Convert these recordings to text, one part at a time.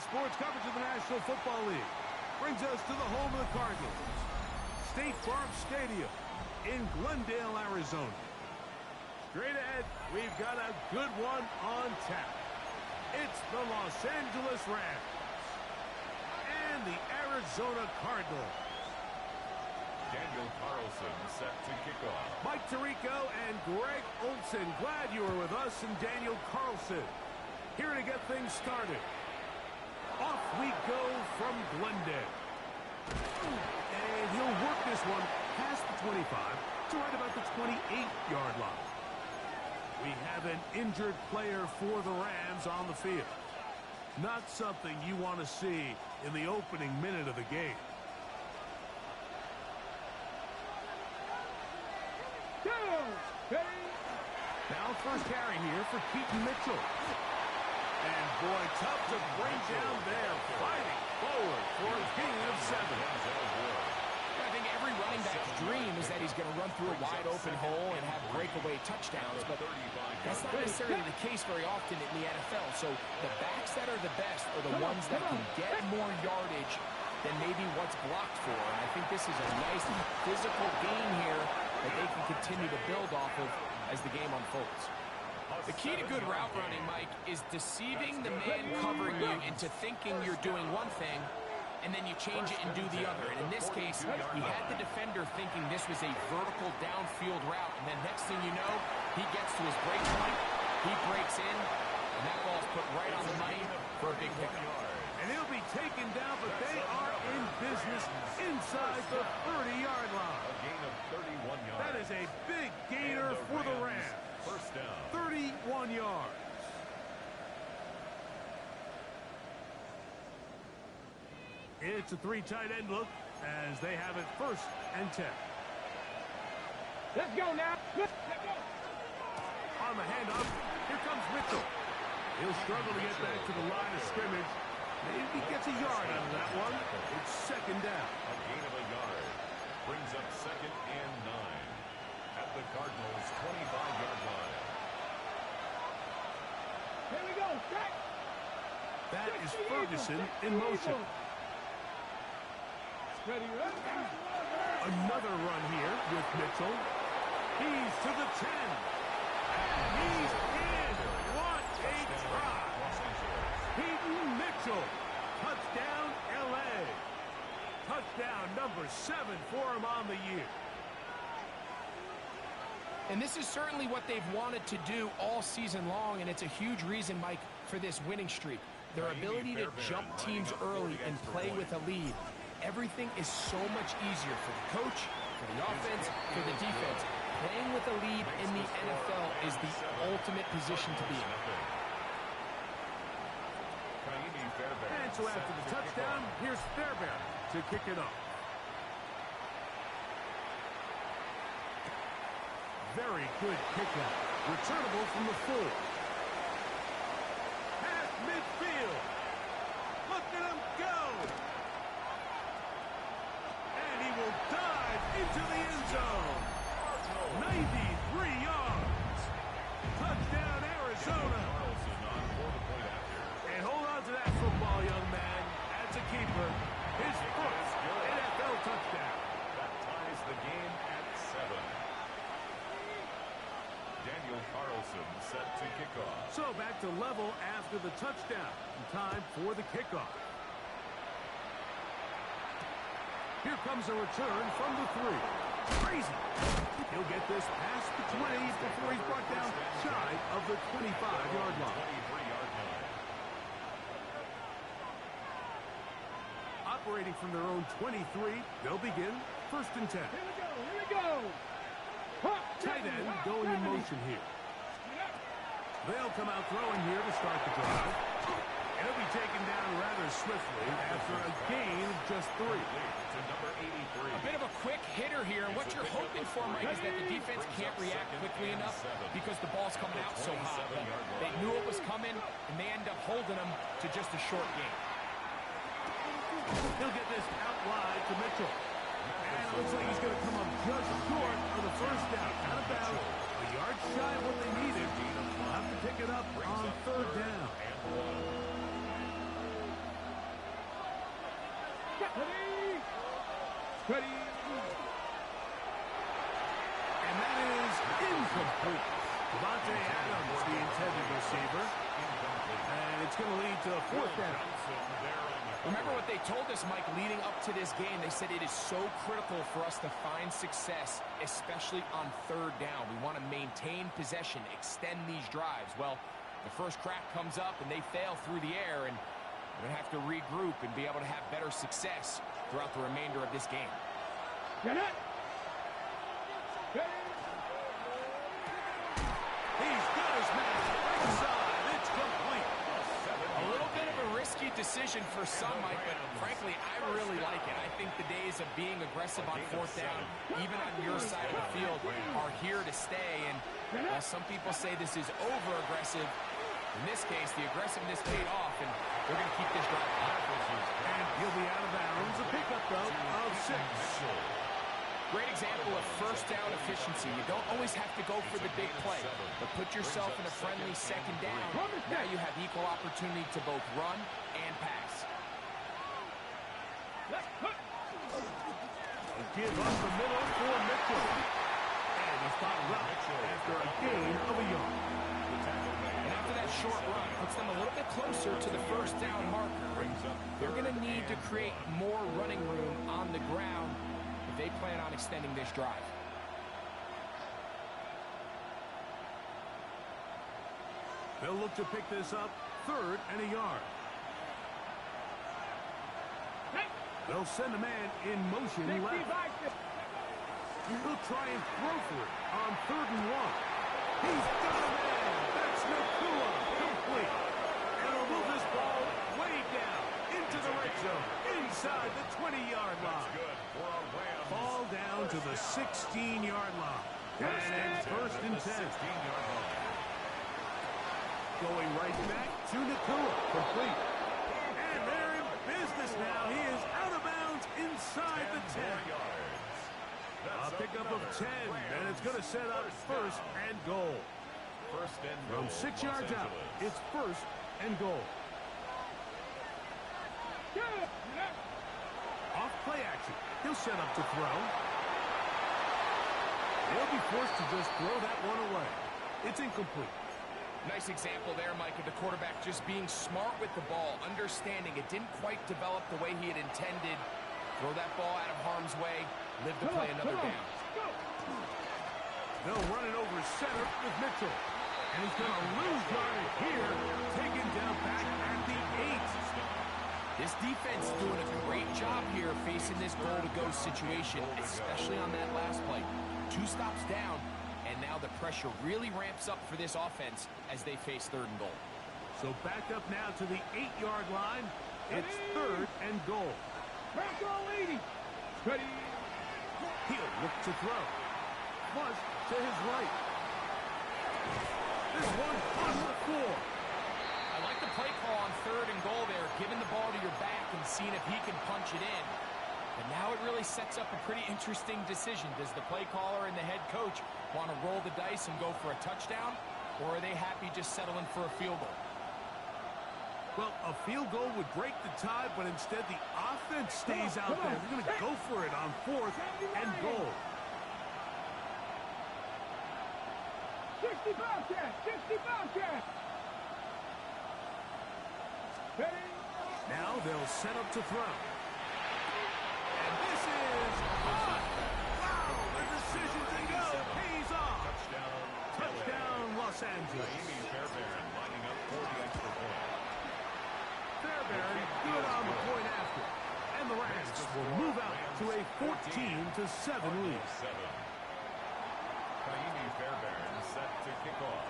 sports coverage of the National Football League brings us to the home of the Cardinals, State Farm Stadium in Glendale, Arizona. Straight ahead, we've got a good one on tap. It's the Los Angeles Rams and the Arizona Cardinals. Daniel Carlson set to kick off. Mike Tirico and Greg Olson, glad you were with us, and Daniel Carlson here to get things started. Off we go from Glendale. And he'll work this one past the 25 to right about the 28-yard line. We have an injured player for the Rams on the field. Not something you want to see in the opening minute of the game. Now first carry here for Keaton Mitchell. And boy, tough to bring down there, fighting forward for a gain of 7. I think every running back's dream is that he's going to run through a wide open hole and have breakaway touchdowns, but that's not necessarily the case very often in the NFL. So the backs that are the best are the ones that can get more yardage than maybe what's blocked for. And I think this is a nice physical gain here that they can continue to build off of as the game unfolds. The key to good route running, Mike, is deceiving the man covering you into thinking you're doing one thing, and then you change it and do the other. And in this case, he had the defender thinking this was a vertical downfield route, and then next thing you know, he gets to his break point, he breaks in, and that ball's put right on the money for a big pickup. And he'll be taken down, but they are in business inside the 30-yard line. A gain of 31 yards. That is a big gainer for the Rams. First down. 31 yards. It's a 3 tight end look as they have it 1st and 10. Let's go now. Let's go. On the handoff, here comes Mitchell. He'll struggle to get back to the line of scrimmage. Maybe he gets a yard out of that one. It's 2nd down. A gain of a yard. Brings up 2nd and 9. At the Cardinals' 25-yard line. Here we go. Check. That is Ferguson in motion. Ready, Another run here with Mitchell. He's to the 10. And he's in. What a try. Keaton Mitchell. Touchdown, L.A. Touchdown number 7 for him on the year. And this is certainly what they've wanted to do all season long, and it's a huge reason, Mike, for this winning streak. Their ability to jump teams early and play with a lead. Everything is so much easier for the coach, for the offense, for the defense. Playing with a lead in the NFL is the ultimate position to be in. And so after the touchdown, here's Fairbairn to kick it off. Very good kickoff. Returnable from the 4. Past midfield. Look at him go. And he will dive into the end zone. 93 yards. Touchdown, Arizona. And hold on to that football, young man. That's a keeper. His first NFL touchdown. That ties the game at 7. Daniel Carlson set to kick off. So back to level after the touchdown. Time for the kickoff. Here comes a return from the 3. Crazy. He'll get this past the 20 before he's brought down shy of the 25-yard line. 23-yard line. Operating from their own 23, they'll begin 1st and 10. Here we go. Here we go. Tight end going in motion here. They'll come out throwing here to start the drive. And he'll be taken down rather swiftly after a gain of just 3. To number 83. A bit of a quick hitter here. What you're hoping for, Mike, is that the defense can't react quickly enough because the ball's coming out so hot. They knew it was coming, and they end up holding them to just a short game. He'll get this out wide to Mitchell. And it looks like he's going to come up just short of the 1st down. Not about a yard shy of what they needed. They'll have to pick it up on 3rd down. Ready? Ready? And that is incomplete. Devontae Adams, the intended receiver. And it's going to lead to a fourth down. Remember what they told us, Mike, leading up to this game. They said it is so critical for us to find success, especially on third down. We want to maintain possession, extend these drives. Well, the first crack comes up and they fail through the air, and we're going to have to regroup and be able to have better success throughout the remainder of this game. Get it? He's got his man right side. It's complete. A little bit of a risky decision for some, Mike, but frankly, I really like it. I think the days of being aggressive on fourth down, even on your side of the field, are here to stay. And while some people say this is over-aggressive, in this case, the aggressiveness paid off, and they're going to keep this drive alive. And he'll be out of bounds. A pickup, though, of 6. Great example of first down efficiency. You don't always have to go for the big play, but put yourself in a friendly second down. Now you have equal opportunity to both run and pass. A give up the middle for Mitchell. And he's fouled up after a gain of a yard. And after that short run, puts them a little bit closer to the first down marker. They're going to need to create more running room on the ground if they plan on extending this drive. They'll look to pick this up, 3rd and a yard. They'll send a man in motion left. He'll try and throw for it on 3rd and 1. He's got a man. That's Nakua, complete. And he'll move this ball way down into the red zone, inside the 20-yard line. Ball down to the 16-yard line. And 1st and 10. Going right back to Nakua, complete. And they're in business now. He is out of bounds inside the 10. A pickup of 10, and it's going to set up 1st and goal. From 6 yards out, it's 1st and goal. Off play action. He'll set up to throw. He'll be forced to just throw that one away. It's incomplete. Nice example there, Mike, of the quarterback just being smart with the ball, understanding it didn't quite develop the way he had intended. Throw that ball out of harm's way, live to play another down. They'll run it over center with Mitchell. And he's going to lose yardage here, taken down back at the 8. This defense is doing a great job here facing this goal-to-go situation, especially on that last play. 2 stops down, and now the pressure really ramps up for this offense as they face 3rd and goal. So back up now to the 8-yard line. It's 3rd and goal. Ready? He'll look to throw. Flush to his right. This one on the floor. I like the play call on 3rd and goal there, giving the ball to your back and seeing if he can punch it in. But now it really sets up a pretty interesting decision. Does the play caller and the head coach want to roll the dice and go for a touchdown, or are they happy just settling for a field goal? Well, a field goal would break the tie, but instead the offense stays out there. They're going to go for it on 4th and goal. 60 Bobcat! Ready? Now they'll set up to throw. And this is on. Wow, the decision to go pays off. Touchdown, Los Angeles. Lining up for the extra point. Fairbairn good on the point after. And the Rams will move out to a 14-7 lead. Kaimi Fairbairn set to kick off.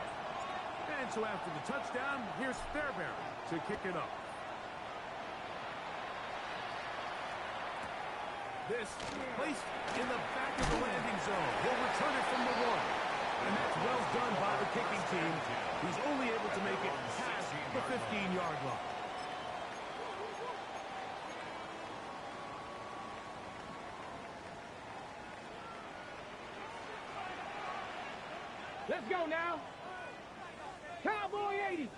And so after the touchdown, here's Fairbairn to kick it up. This placed in the back of the landing zone. He'll return it from the 1. And that's well done by the kicking team. He's only able to make it past the 15-yard line. Let's go now. Cowboy 80.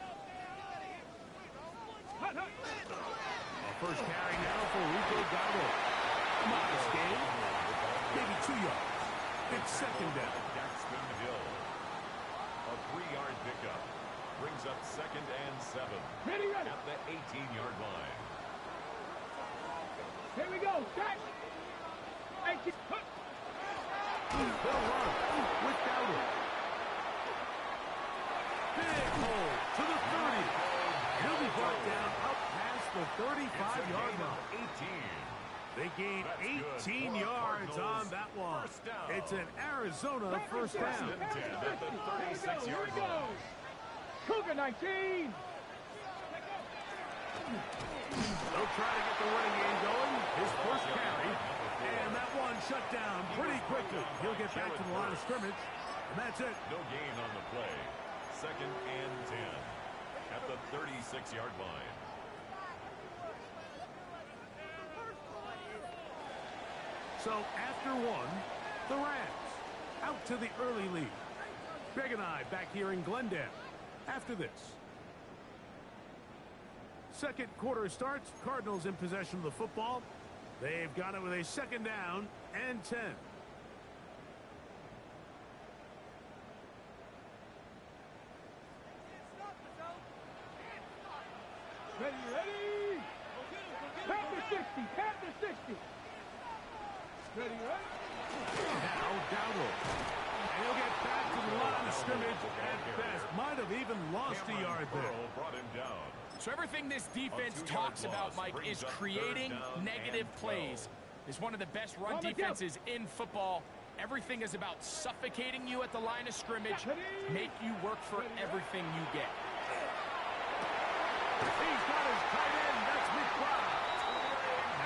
A First carry now for Rico Gobble. Modest gain. Maybe 2 yards. It's second down. Daxton Hill. A 3-yard pickup. Brings up second and 7. Ready, ready. At the 18-yard line. Here we go. Start. They'll run without it. Big hole to the 30. He'll be brought down up past the 35-yard line. 18. They gained 18 yards on that one. It's an Arizona first down. At the 36-yard line. Cougar 19. They'll try to get the running game going. His first carry. And that one shut down pretty quickly. He'll get back to the line of scrimmage. And that's it. No gain on the play. Second and 10. At the 36-yard line. So after one, the Rams out to the early lead. Greg and I back here in Glendale after this. Second quarter starts. Cardinals in possession of the football. They've got it with a second down and 10. Ready, ready. Panther 60. Panther 60. Ready, ready. Now Dowdle. And he'll get back to the line of scrimmage at best. Might have even lost a yard there. Brought him down. So everything this defense talks about, Mike, is creating negative plays. It's one of the best run defenses in football. Everything is about suffocating you at the line of scrimmage, make you work for everything you get. He's got his tight end. That's McBride.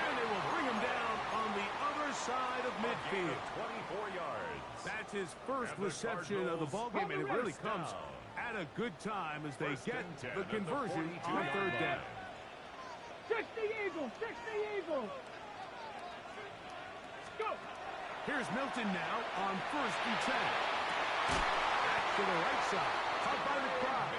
And they will bring him down on the other side of midfield. 24 yards. That's his first reception of the ballgame, and it really comes at a good time as they get the conversion on third down. 60 Eagles. 60 Eagles. Go. Here's Milton now on first and 10. Back to the right side. Caught by McBride.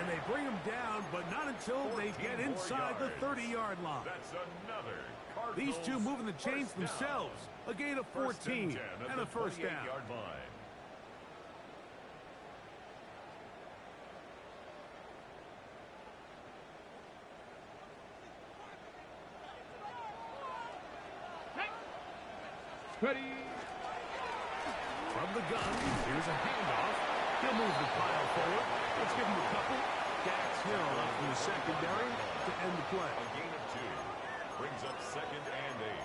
And they bring him down, but not until they get inside the 30-yard line. That's another Cardinals. These two moving the chains themselves. A gain of 14 and a first down. Line. Ready. From the gun, here's a handoff. He'll move the pile forward. Let's give him a couple. Dax Hill up in the secondary to end the play. A gain of 2. Brings up second and 8.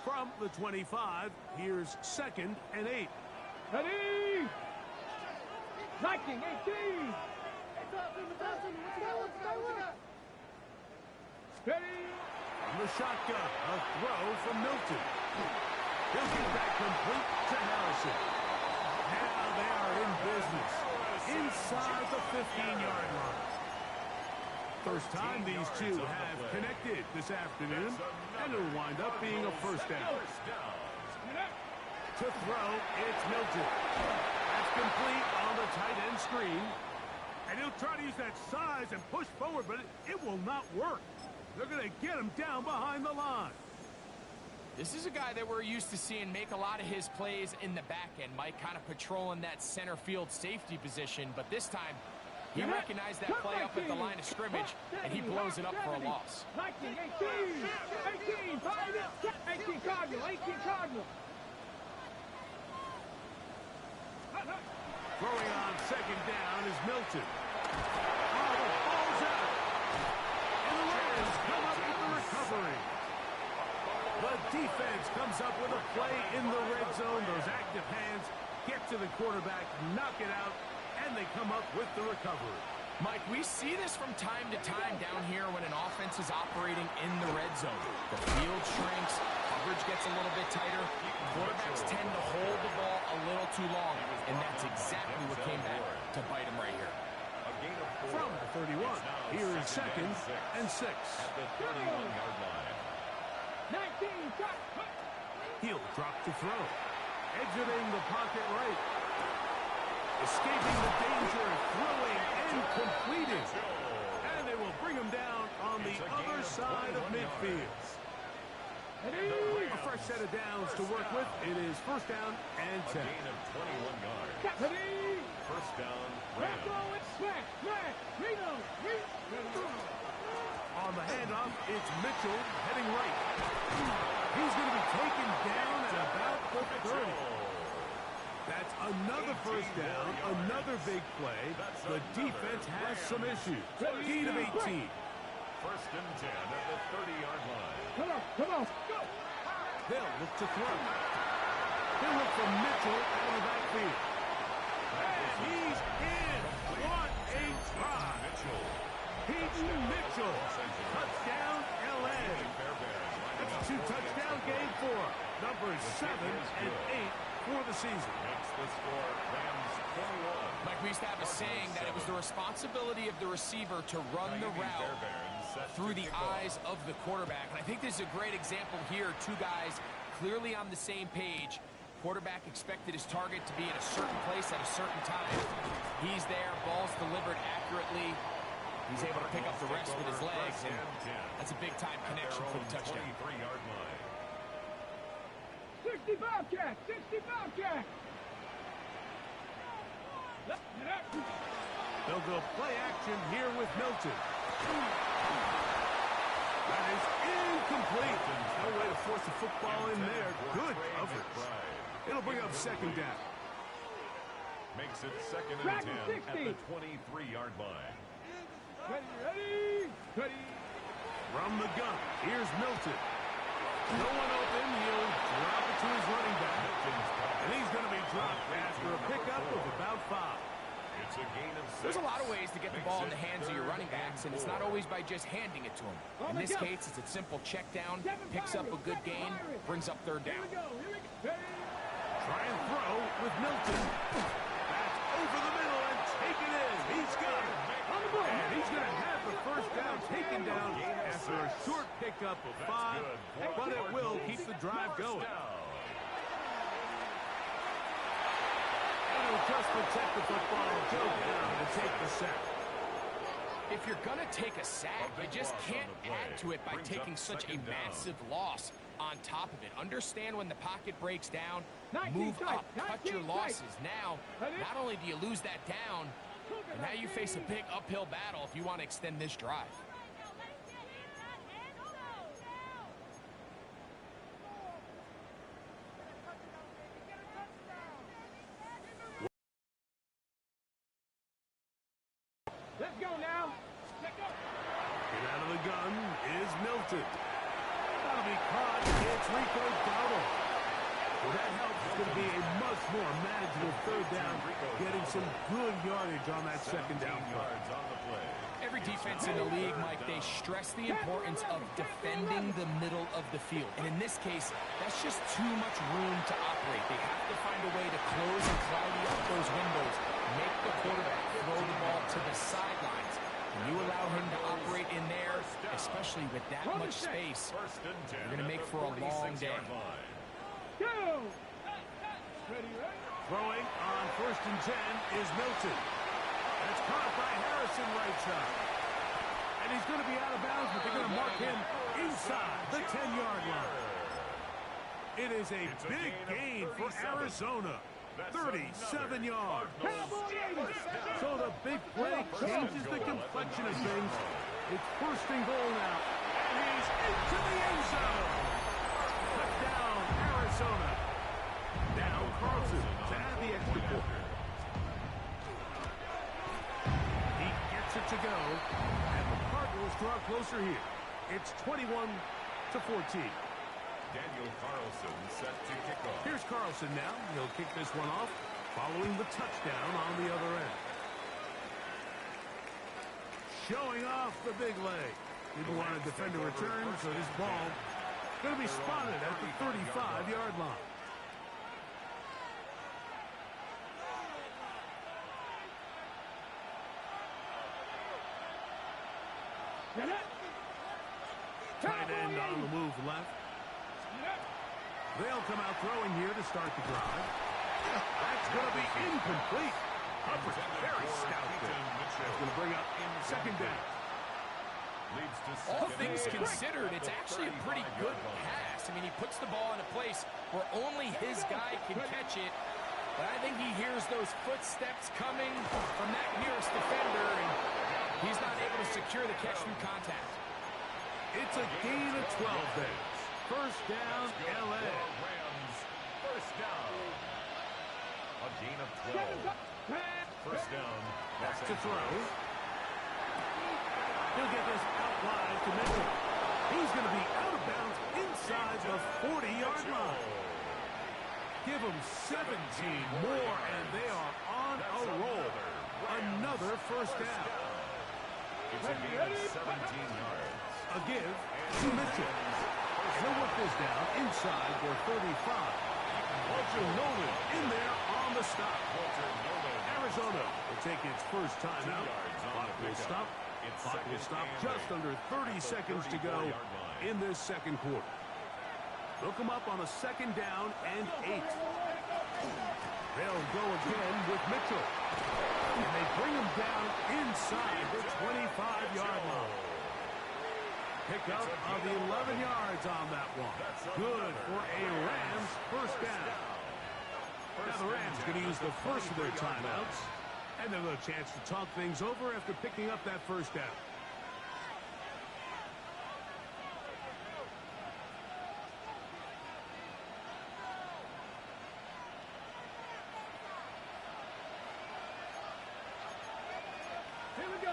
From the 25, here's second and 8. Ready. Viking 18. Ready. From the shotgun, a throw from Milton. He'll get that complete to Harrison. Now they are in business inside the 15-yard line. First time these two have connected this afternoon, and it'll wind up being a first down. To throw, it's Milton. That's complete on the tight end screen. And he'll try to use that size and push forward, but it will not work. They're going to get him down behind the line. This is a guy that we're used to seeing make a lot of his plays in the back end, Mike, kind of patrolling that center field safety position. But this time, he recognized that play up at the line of scrimmage, and he blows it up for a loss. 19, 18, 18, 18 Cardinal, 18 Cardinal. Throwing on second down is Milton. Oh, the ball's out. And the Rams come up with the recovery. The defense comes up with a play in the red zone. Those active hands get to the quarterback, knock it out, and they come up with the recovery. Mike, we see this from time to time down here when an offense is operating in the red zone. The field shrinks, coverage gets a little bit tighter. Quarterbacks tend to hold the ball a little too long, and that's exactly what came back to bite him right here. From the 31, here is second and 6. At the 31-yard line. 19, He'll drop to throw. Exiting the pocket right. Escaping the danger, throwing and completing. And they will bring him down on the other side of midfield. A fresh set of downs to work with. It is first down and 10. A gain of 21 yards. First down, Rams. On the handoff, it's Mitchell heading right. He's going to be taken down at about the 30. That's another first down, another big play. The defense has some issues. Gain of 18. First and 10 at the 30-yard line. Come on, go! They'll look to throw. They'll look for Mitchell out of the backfield. And he's in. What a try. Pete Mitchell. Touchdown, L.A. That's a 2-touchdown game for numbers 7 and 8 for the season. Makes the score Rams 21. Mike, we used to have a saying that it was the responsibility of the receiver to run the route through the eyes of the quarterback. And I think this is a great example here. Two guys clearly on the same page. Quarterback expected his target to be in a certain place at a certain time. He's there, ball's delivered accurately. He's able to pick up the rest with his legs, and that's a big-time connection for the touchdown. 23-yard line. 60 Bobcat! 60 Bobcat! They'll go play action here with Milton. That is incomplete. No way to force the football in there. Good coverage. It'll bring up second down. Makes it second and 10 at the 23-yard line. Ready! From the gun, here's Milton. No one open. He'll drop it to his running back. And he's going to be dropped after a pickup of about 5. It's a gain of 6. There's a lot of ways to get the ball in the hands of your running backs, and it's not always by just handing it to them. In this case, it's a simple check down, picks up a good gain, brings up third down. Try and throw with Milton. That's over the middle and taken in. He's got it. And he's going to have the first down taken down after a short pickup of 5, but it will keep the drive going. And he'll just protect the football, go down and take the sack. If you're going to take a sack, you just can't add to it by taking such a massive loss on top of it. Understand when the pocket breaks down, move up, cut your losses. Now, not only do you lose that down, but now you face a big uphill battle if you want to extend this drive. Let's go now. Let's go. Get out of the gun is Milton. That'll be caught. It's Rico Dowdle. Well, that helps. It's going to be a much more manageable third down, getting some good yardage on that second down play. Every defense in the league, Mike, they stress the importance of defending the middle of the field. And in this case, that's just too much room to operate. They have to find a way to close and cloudy up those windows, make the quarterback throw the ball to the sidelines. When you allow him to operate in there, especially with that much space, you're going to make for a long day. Go! Ready? Throwing on first and 10 is Milton. And it's caught by Harrison right side. And he's going to be out of bounds, but they're going to mark him inside the 10-yard line. It is a big gain for Arizona. 37 yards. So the big play changes the complexion of things. It's first and goal now. And he's into the end zone. Touchdown, Arizona. Now Carlson to add the extra point. He gets it to go. And the Cardinals draw closer here. It's 21-14. Daniel Carlson set to kick off. Here's Carlson now. He'll kick this one off following the touchdown on the other end. Showing off the big leg. Didn't want to defend a return, so this ball going to be spotted at the 35-yard line. Tight end on the move left. They'll come out throwing here to start the drive. That's going to be incomplete. second down. Leads to All second things and 10 considered, at it's the actually a pretty 35-yard good line. pass. I mean, he puts the ball in a place where only his guy can catch it. But I think he hears those footsteps coming from that nearest defender, and he's not able to secure the catch through contact. It's a gain of 12 then. First down, L.A. Rams, first down. A gain of 12. First down, Back to throw. He'll get this out wide to Mitchell. He's going to be out of bounds inside the 40-yard line. Give them 17 more, and they are on a roll. Another first down. It's a gain of 17 yards. A give to Mitchell. He'll work this down inside the 35. Walter Nolan in there on the stop. Arizona will take its first time out. Clock will stop. Clock will stop just under 30 seconds to go in this second quarter. They'll come up on a second down and 8. They'll go again with Mitchell. And they bring him down inside the 25-yard line. Pick up of the 11 yards on that one. Good for a Rams first down. Now the Rams going to use the first of their timeouts. And they'll have a chance to talk things over after picking up that first down. Here we go.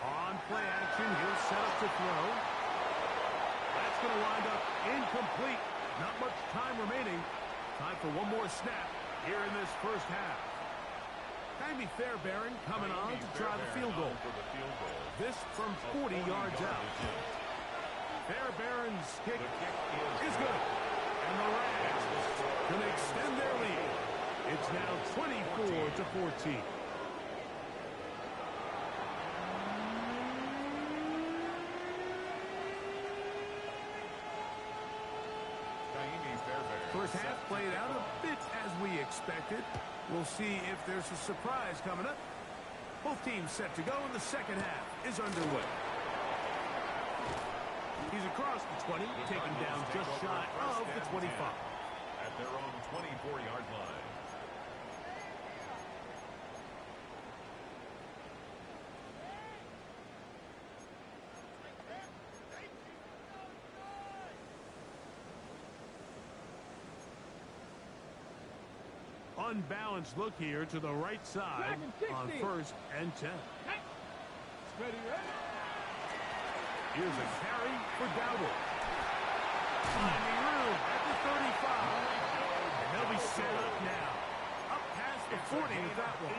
On play action, he'll set up to throw. That's going to wind up incomplete. Not much time remaining. Time for one more snap here in this first half. Miami Fairbairn coming on to try the field goal. This from 40 yards out. Fairbairn's kick is good. And the Rams can extend their lead. It's now 24-14. First half played out a bit as we expected. We'll see if there's a surprise coming up. Both teams set to go, and the second half is underway. He's across the 20, taken down just shy of the 25. At their own 24-yard line. Unbalanced look here to the right side on first and 10. Ready, ready? Here's a carry for Dowdle. Finding room at the 35. And they'll be set up now. Up past the 40 with that one.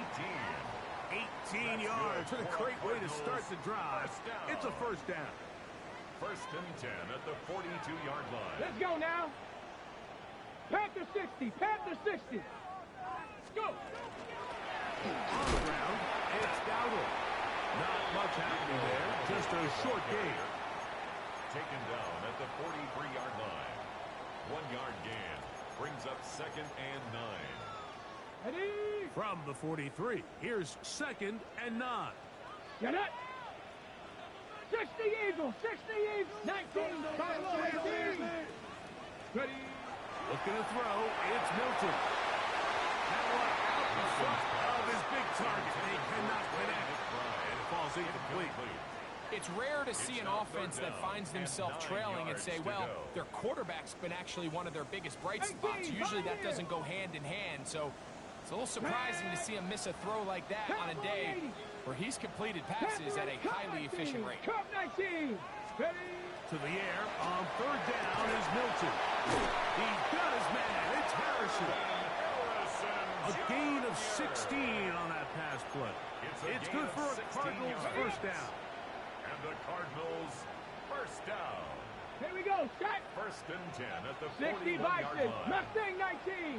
18 yards. What a great way to start the drive. It's a first down. First and 10 at the 42-yard line. Let's go now. Panther 60. Panther 60. Go! On the ground, it's Dowdle. Not much happening there, just a short gain. Taken down at the 43-yard line. 1-yard gain. Brings up second and 9. Ready? From the 43, here's second and 9. Get it! 60 Eagles! 60 Eagles! 19! Carlo, 18! Ready? Looking to throw, it's Milton. That one out in front of his big target. They cannot connect. And it falls incomplete. It's rare to see an offense that finds themselves trailing and say, well, their quarterback's been actually one of their biggest bright spots. Usually that doesn't go hand in hand, so it's a little surprising to see him miss a throw like that on a day where he's completed passes at a highly efficient rate. Cup 19! Ready? To the air on third down is Milton. He's got his man. It's Harrison. A gain of 16 on that pass play. It's good for a Cardinals first down. And the Cardinals first down. Here we go. Set. First and 10 at the 60 41-yard Vikings. line. Mustang 19.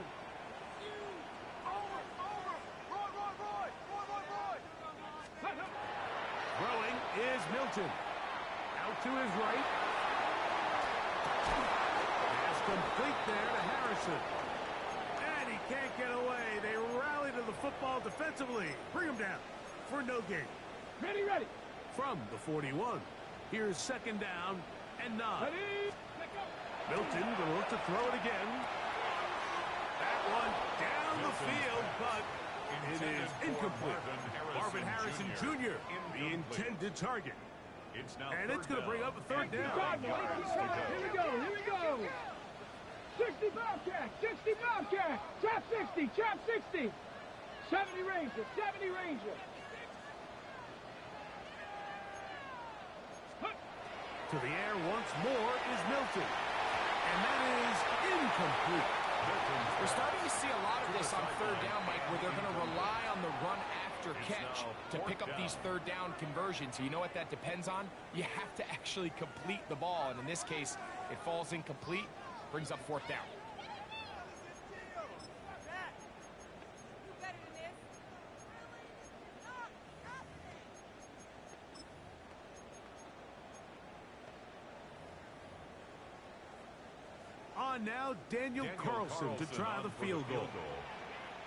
Throwing is Milton. Out to his right. Pass complete there to Harrison. And he can't get away. They rally to the football defensively. Bring him down for no gain. Ready, ready. From the 41. Here's second down and 9. Ready. Milton will look to throw it again. That one down the field, but it is incomplete. Marvin Harrison Jr., the intended target. And it's going to bring up a third down. Here we go, here we go. 60 Bobcat, 60 Bobcat. Trap 60, trap 60. 70 Ranger, 70 Ranger. To the air once more is Milton. And that is incomplete. We're starting to see a lot of this on third down, Mike, where they're going to rely on the run after catch to pick up these third down conversions. You know what that depends on? You have to actually complete the ball, and in this case, it falls incomplete, brings up fourth down. On now, Daniel Carlson to try the field goal.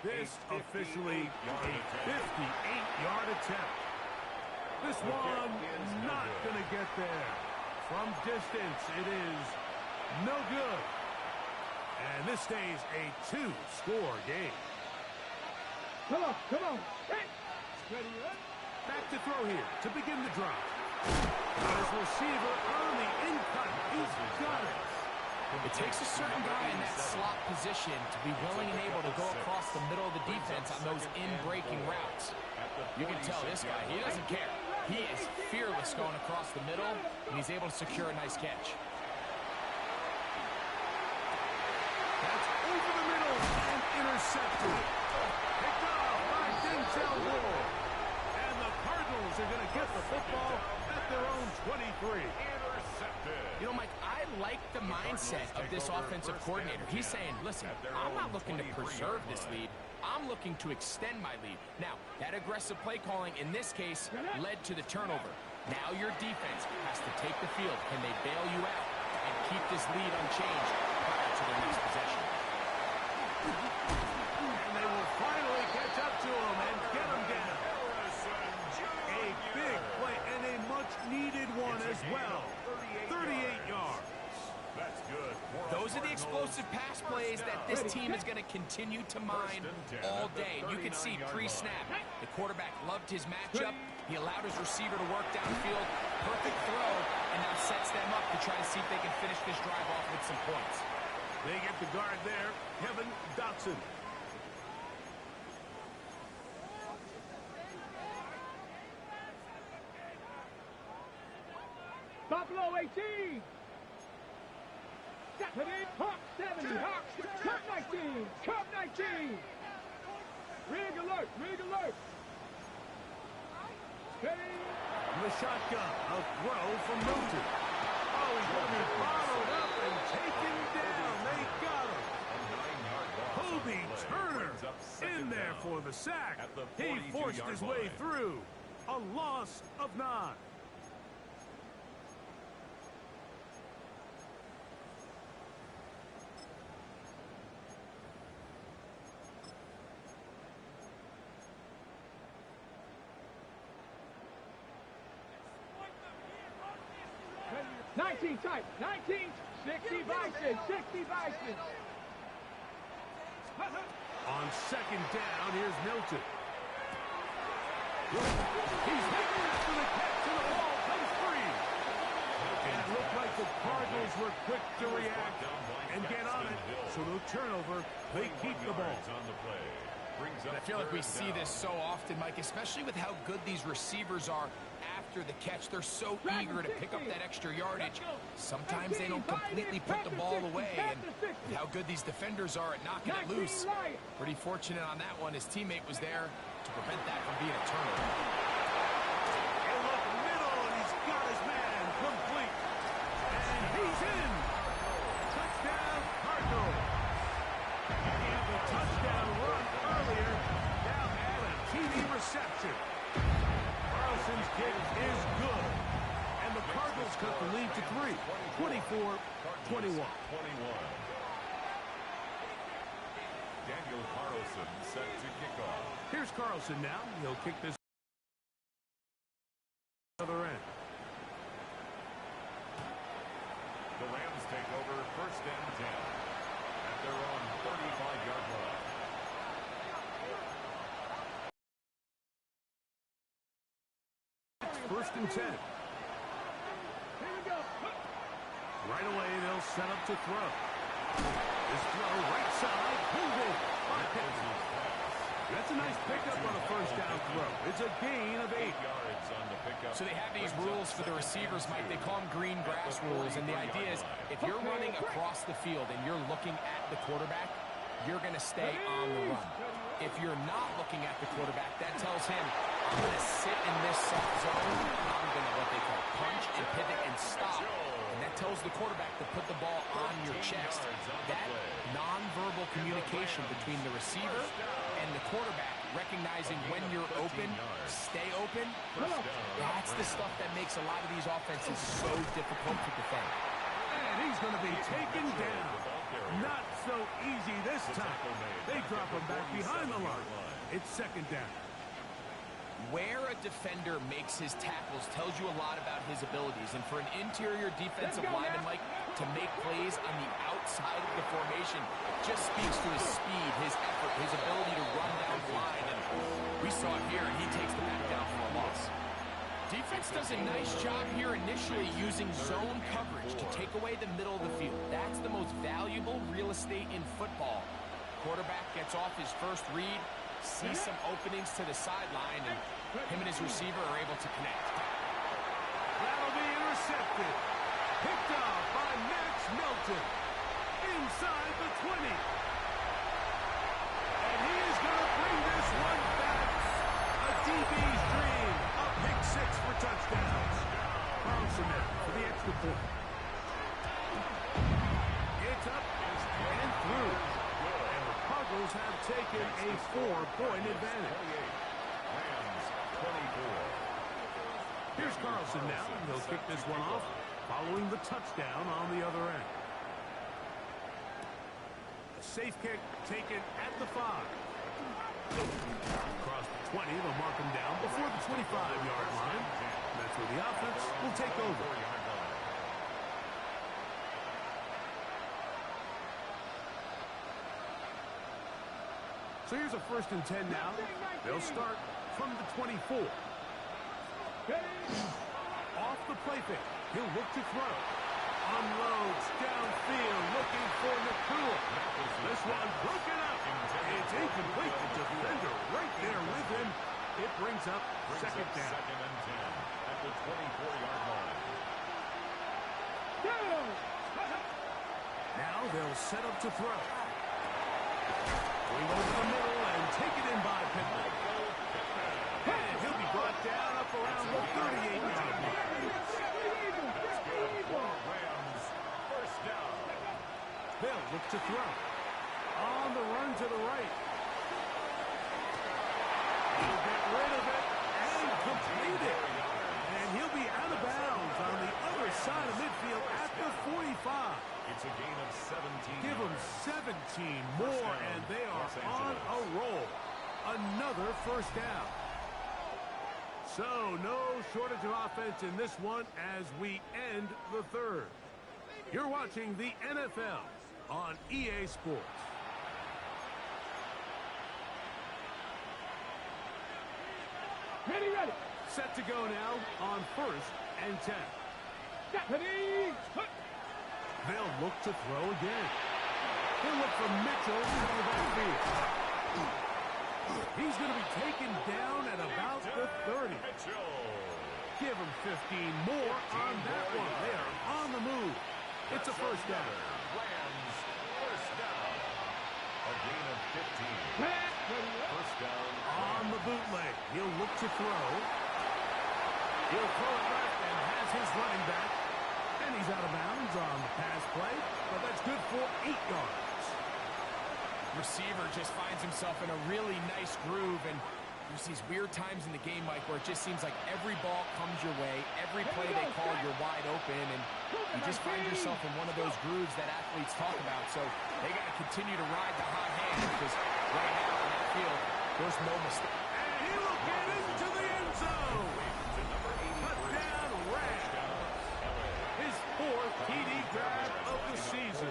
This officially a 58-yard attempt. This one not going to get there. From distance, it is no good. And this stays a two-score game. Come on. Hey. Ready, ready. Back to throw here to begin the drive. His receiver on the in-cut. He's got it. It takes a certain guy in that slot position to be willing and able to go across the middle of the defense on those in-breaking routes. You can tell this guy, he doesn't care. He is fearless going across the middle, and he's able to secure a nice catch. That's over the middle and intercepted. Picked off by Denzel Ward. And the Cardinals are going to get the football at their own 23. You know, Mike, I like the mindset of this offensive coordinator. He's saying, listen, I'm not looking to preserve this lead. I'm looking to extend my lead. Now, that aggressive play calling in this case led to the turnover. Now your defense has to take the field. Can they bail you out and keep this lead unchanged prior to their next possession? And they will finally catch up to him and get him down. A big play and a much-needed one as well. 38 yards. That's good. Those are the explosive pass plays that this team is going to continue to mine all day. You can see pre-snap, the quarterback loved his matchup. He allowed his receiver to work downfield. Perfect throw, and now sets them up to try to see if they can finish this drive off with some points. They get the guard there, Kevin Dotson. Buffalo 18. Hawk 70. Hawk. Cup 19. Cup 19. Rig alert. Rig alert. Ready. The shotgun. A throw from Milton. Oh, he's going to be bottled up and taken down. They got him. Kobe Turner in there for the sack. He forced his way through. A loss of 9. Nineteen type. 19. 60 Bison. 60 Bison. On second down, here's Milton. He's hit after the catch, and the ball comes free. And it looked like the Cardinals were quick to react and get on it. So no turnover. They keep the ball. I feel like we see this so often, Mike, especially with how good these receivers are after the catch. They're so eager to pick up that extra yardage. Sometimes they don't completely put the ball away, and with how good these defenders are at knocking it loose. Pretty fortunate on that one. His teammate was there to prevent that from being a turnover. He'll look middle, and he's got his man complete. And he's in. Touchdown, Cardinals. He had the touchdown run earlier. Now had a TD reception. Carlson's kick is good. And the Cardinals cut the lead to 3. 24-21. Daniel Carlson set to kick off. Here's Carlson now. He'll kick this First and 10 at their own 35-yard line. First and 10. Right away, they'll set up to throw. This throw right side, pulled in. That's a nice pickup on a first down throw. It's a gain of 8 yards on the pickup. So they have these rules for the receivers, Mike. They call them green grass rules. And the idea is if you're running across the field and you're looking at the quarterback, you're going to stay on the run. If you're not looking at the quarterback, that tells him, I'm going to sit in this soft zone. I'm going to what they call punch and pivot and stop. And that tells the quarterback to put the ball on your chest. That nonverbal communication between the receiver and the quarterback, recognizing when you're open, stay open, that's the stuff that makes a lot of these offenses so difficult to defend. And he's going to be taken down. Not so easy this time. They drop him back behind the line. It's second down. Where a defender makes his tackles tells you a lot about his abilities. And for an interior defensive lineman, Mike, to make plays on the outside of the formation just speaks to his speed, his effort, his ability to run down the line. And we saw it here, and he takes the back down for a loss. Defense does a nice job here initially using zone coverage to take away the middle of the field. That's the most valuable real estate in football. Quarterback gets off his first read, sees some openings to the sideline, and him and his receiver are able to connect. That'll be intercepted. Picked off by Max Melton. Inside the 20. And he is going to bring this one back. A DB's dream. A pick 6 for touchdowns. Carlson now for the extra point. It's up and through. And the Cardinals have taken a 4-point advantage. Rams 24. Here's Carlson now, and he'll kick this one off following the touchdown on the other end. A safe kick taken at the 5. Across the 20, they'll mark him down before the 25-yard line. That's where the offense will take over. So here's a first and 10 now. They'll start from the 24. Off the play fake. He'll look to throw. Unloads downfield, looking for Nakua. This one broken up. It's incomplete. The defender right there with him. It brings up second down. Second and 10 at the 24-yard line. Now they'll set up to throw. Going over the middle and take it in by Pittman. And he'll be brought down up around the 38-yard line. Rams first down. They'll look to throw. On the run to the right. He'll get rid of it and complete it. And he'll be out of bounds on the other side of midfield at the 45. It's a gain of 17. Give them 17 more, and they are on a roll. Another first down. So, no shortage of offense in this one as we end the third. You're watching the NFL on EA Sports. Ready. Set to go now on first and 10. Ready. They'll look to throw again. He'll look for Mitchell in the backfield. He's going to be taken down at about the 30. Give him 15 more on that one. They are on the move. It's a first down. Rams first down. A gain of 15. First down. On the bootleg. He'll look to throw. He'll throw it left and has his running back. And he's out of bounds on the pass play. But that's good for 8 yards. Receiver just finds himself in a really nice groove, and there's these weird times in the game, Mike, where it just seems like every ball comes your way, every play they call, you're wide open, and you just find yourself in one of those grooves that athletes talk about. So they got to continue to ride the hot hand, because right now in that field, there's no mistake. And he'll get into the end zone. Put down Rams. His 4th TD grab of the season.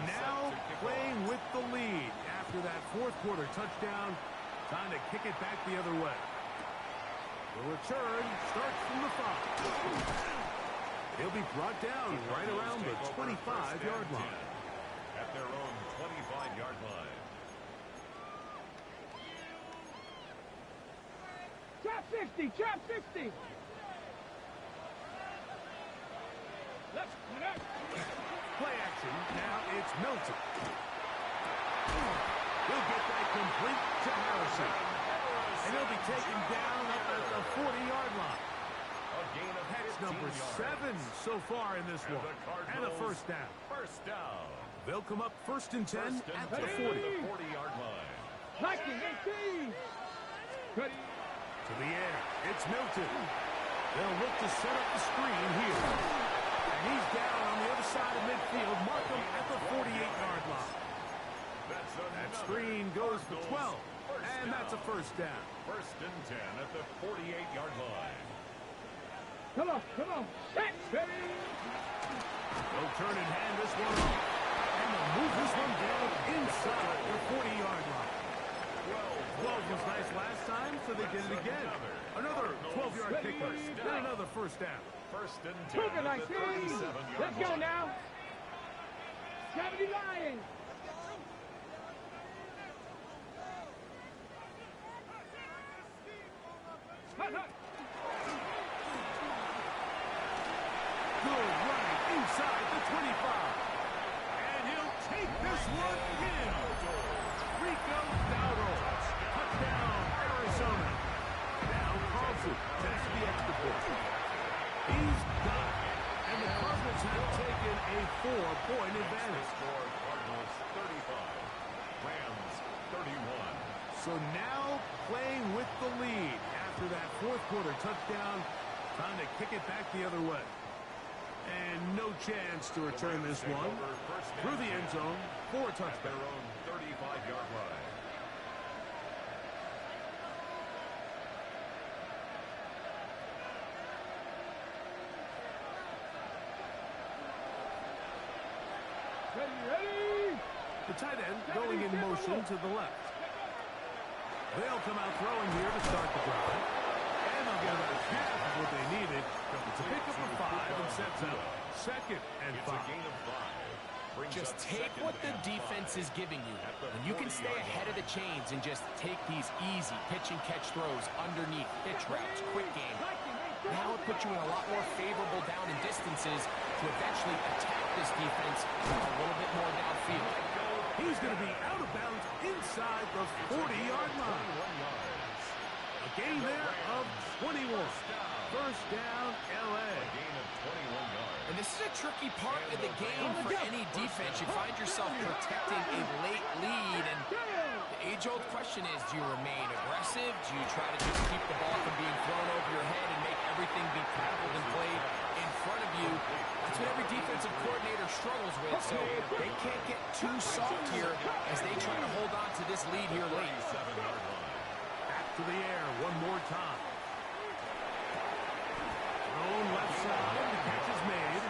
now playing with the lead after that fourth quarter touchdown. Time to kick it back the other way. The return starts from the 5. He'll be brought down right around the 25-yard line. At their own 25-yard line. Trap 60, trap 60. Play action. Now it's Milton. He'll get that complete to Harrison. And he'll be taken down up at the 40-yard line. A gain of That's 15 number yards. 7 so far in this one. And a first down. First down. They'll come up 1st and 10 at the 40. At the 40-yard line. Liking 18. Ready. To the air. It's Milton. They'll look to set up the screen here. And he's down on the other side of midfield. Mark him at the 48-yard line. That screen goes for 12. And that's a first down. 1st and 10 at the 48-yard line. Come on, come on. Set, ready. They'll turn and hand this one off. And they'll move this one down inside the 40-yard line. 12 was nice last time, so they did it again. Another 12-yard pickup. Then another first down. 1st and 10 Took it, at the 37-yard Let's go line. now. 70 Lions. Good running inside the 25. And he'll take this one in. Rico Dowdle. Touchdown, Arizona. Now Carlson takes the extra point. He's got it. And the Cardinals have taken a 4-point advantage. Score Cardinals 35. Rams 31. So now playing with the lead after that fourth quarter touchdown. Time to kick it back the other way. And no chance to return this one. Through the end zone for a At their touchdown. own 35-yard line. Ready, ready. The tight end going in motion to the left. They'll come out throwing here to start the drive. And they'll get about half of what they needed to pick up a 5 and sets up 2nd and It's a 5. gain of 5. Brings Just up take 2nd what the and defense 5. is giving you. At the And you can stay 40-yard ahead of the chains and just take these easy pitch and catch throws underneath, pitch routes, quick game. Now it puts you in a lot more favorable down and distances to eventually attack this defense a little bit more downfield. He's going to be out of bounds inside the 40-yard line. 21 yards. A gain there of 21. First down, L.A. A gain of 21 yards. And this is a tricky part of the game for any defense. You find yourself protecting a late lead, and the age-old question is, do you remain aggressive? Do you try to just keep the ball from being thrown over your head and make everything be tackled and played in front of you? That's what every defensive coordinator struggles with, so they can't get too soft here as they try to hold on to this lead here late. 7-yard line. Back to the air one more time. Thrown left side, the catch is made.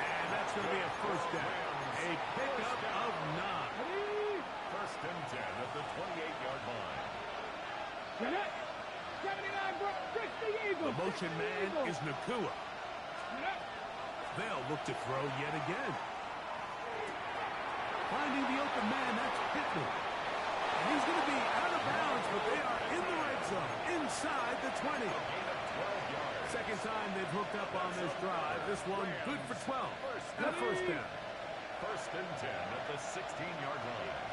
And that's going to be a first down. A pickup of 9. 1st and 10 at the 28-yard line. Get it. 79 bro. 60 Eagles. The motion man is Nakua. They'll look to throw yet again. Finding the open man, that's Pittman. And he's going to be out of bounds, but they are in the red zone, inside the 20. Gain of 12 yards. Second time they've hooked up on this drive. This one good for 12. And a first down. 1st and 10 at the 16-yard line.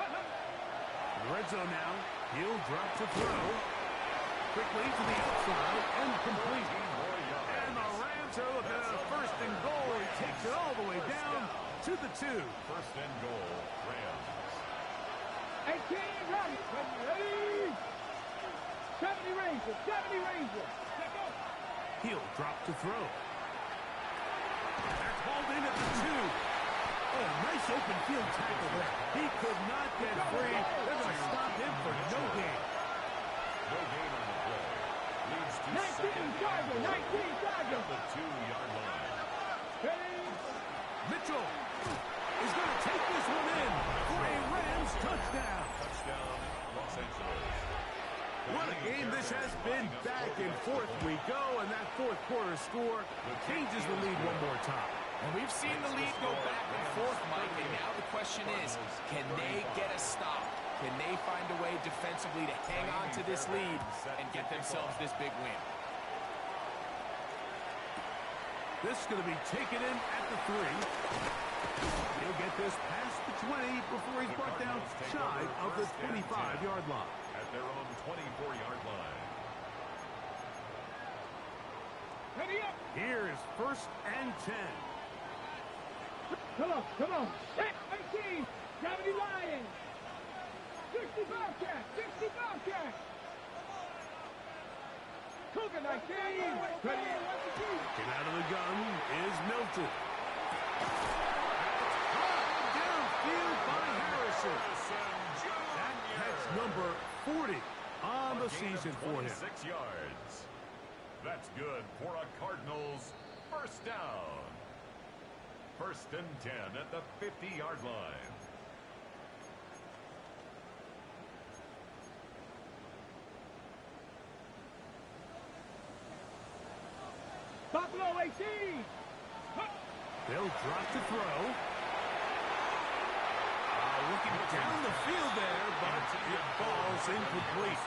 In the red zone now. He'll drop to throw. Quickly to the outside and complete. And the Rams are looking at a 1st and goal. He takes it all the way down to the 2. 1st and goal, Rams. 18 ready. Ready. 70 Rangers. 70 Rangers. Let's go. He'll drop to throw. That's hauled in at the 2. Oh, nice open field tackle there. He could not get free. They're going to stop him for no gain. No gain on the play. Leads to 19 second Charger. 19 Charger. at the 2-yard line. Ready. Mitchell is going to take this one in for a Rams touchdown. Touchdown, Los Angeles. What a game this has been. Back and forth we go, and that fourth quarter score changes the lead one more time. And we've seen the lead go back and forth, Mike, and now the question is, can they get a stop? Can they find a way defensively to hang on to this lead and get themselves this big win? This is going to be taken in at the 3. He'll get this past the 20 before he's brought down shy of the 25-yard line. At their own 24-yard line. Ready up. Here is 1st and 10. Come on. Set 19. Gravity Lions. 60 Bobcat. 60 Bobcat. Cougar 19. Ready. Get out of the gun is Milton. Downfield by Harrison. That's number 40 on the season for him. 6 yards. That's good for a Cardinals first down. 1st and 10 at the 50-yard line. Buffalo 18. They'll drop to throw. Looking down the field there, but it falls incomplete.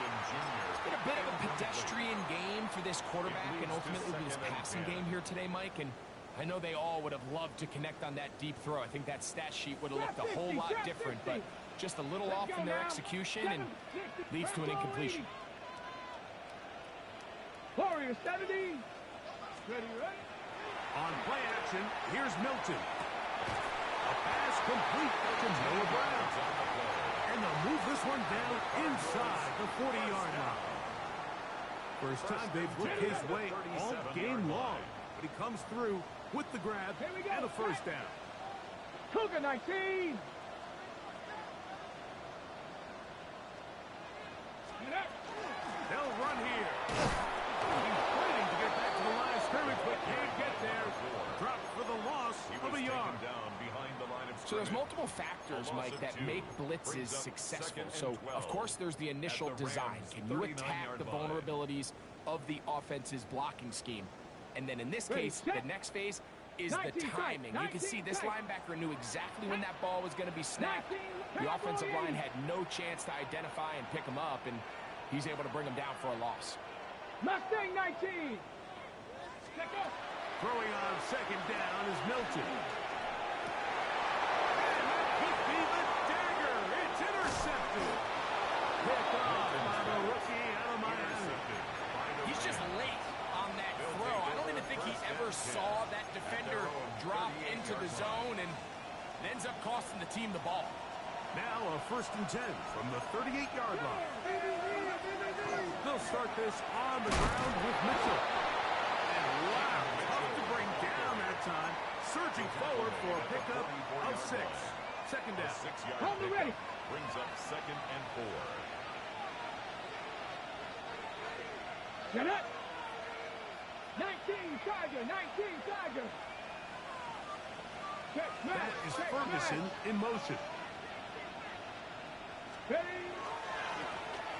It's been a bit of a pedestrian game for this quarterback and ultimately this passing game here today, Mike. And I know they all would have loved to connect on that deep throw. I think that stat sheet would have looked a whole lot different, but just a little off in their execution and leads to an incompletion. Warrior 70. Ready. On play action, here's Milton. A pass complete to Noah Brown. And they'll move this one down inside the 40-yard line. First time they've worked his way all game long. But he comes through with the grab and a first down. Cougar 19. They'll run here. He's fighting to get back to the line of scrimmage, but can't get there. Dropped for the loss of a yard. So there's multiple factors, Mike, that make blitzes successful. So, of course, there's the initial design. Can you attack the vulnerabilities of the offense's blocking scheme? And then in this case, the next phase is the timing. You can see this linebacker knew exactly when that ball was going to be snapped. The offensive line had no chance to identify and pick him up, and he's able to bring him down for a loss. Mustang 19. Throwing on 2nd down is Milton. And that could be the dagger. It's intercepted. Picked off by the rookie out of Miami. He's just late on that throw. I don't even think he ever saw that defender drop into the zone, and it ends up costing the team the ball. Now a 1st and 10 from the 38-yard line. They'll start this on the ground with Mitchell. And wow, tough to bring down that time. Surging forward for a pickup of 6. 2nd down. 6-yard pickup brings up 2nd and 4. Get up. 19 Tiger. 19 Tiger. That is Ferguson in motion. Ready.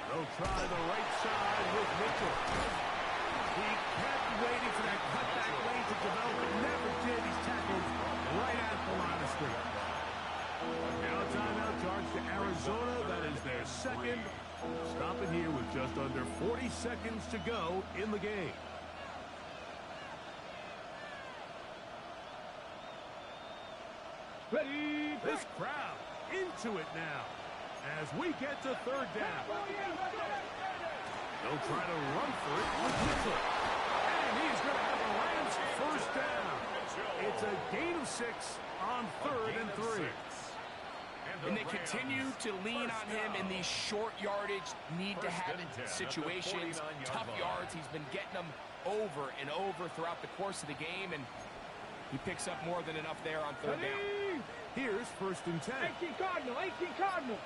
They'll try the right side with Mitchell. He kept waiting for that cutback lane to develop, but never did. He's tackled right at the line of scrimmage. Now a timeout charge to Arizona. That is their 2nd. Stopping here with just under 40 seconds to go in the game. Ready. This crowd into it now as we get to 3rd down. They'll try to run for it with Mitchell. And he's going to have the Rams 1st down. It's a gain of 6 on 3rd and 3. And they continue to lean on him in these short yardage, need-to-have-it situations, tough yards. He's been getting them over and over throughout the course of the game, and he picks up more than enough there on 3rd down. Here's 1st and 10. 18 Cardinal. 18 Cardinal.